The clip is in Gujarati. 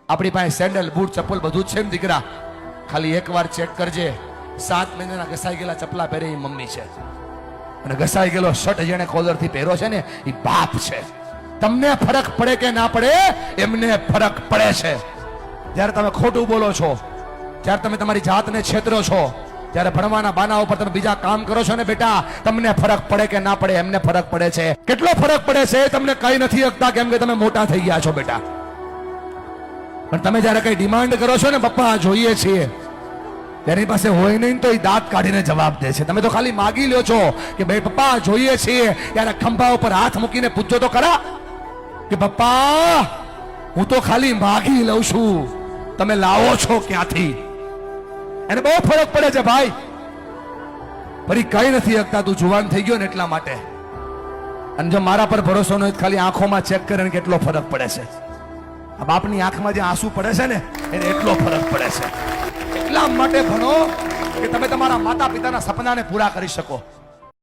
આપણી પાસે સેન્ડલ બૂટ ચપ્પલ બધું જ છે ને દીકરા, ખાલી એકવાર ચેક કરજે, 7 મહિનાના ઘસાઈ ગયેલા ચપલા પહેરે એ મમ્મી છે, અને ઘસાઈ ગયેલો શર્ટ જેને કોલર થી પહેરો છે ને એ બાપ છે. તમને ફરક પડે કે ના પડે, એમને ફરક પડે છે. જ્યારે તમે ખોટું બોલો છો, જ્યારે તમે તમારી જાતને છેતરો છો, જ્યારે ભણવાના બાના ઉપર તમે બીજા કામ કરો છો ને બેટા, તમને ફરક પડે કે ના પડે, એમને ફરક પડે છે. કેટલો ફરક પડે છે તમને કઈ નથી શકતા, કેમ કે તમે મોટા થઈ ગયા છો બેટા. પણ તમે જ્યારે કઈ ડિમાન્ડ કરો છો ને, પપ્પા જોઈએ છીએ, તેની પાસે હોય નહીં તો એ દાંત કાઢીને જવાબ દે છે. તમે તો ખાલી માગી લ્યો છો કે ભાઈ પપ્પા જોઈએ છીએ, ત્યારે ખંભા ઉપર હાથ મૂકીને પૂછજો તો ખરા કે પપ્પા હું તો ખાલી માગી લઉં છું, તમે લાવો છો ક્યાંથી? એને બહુ ફરક પડે છે ભાઈ. ફરી કઈ નથી શકતા, તું જુવાન થઈ ગયો ને એટલા માટે. અને જો મારા પર ભરોસો ન હોય, ખાલી આંખોમાં ચેક કરીને કેટલો ફરક પડે છે. આ બાપની આંખમાં જે આંસુ પડે છે ને, એને એટલો ફરક પડે છે. એટલા માટે ભણો કે તમે તમારા માતા પિતાના સપનાને પૂરા કરી શકો.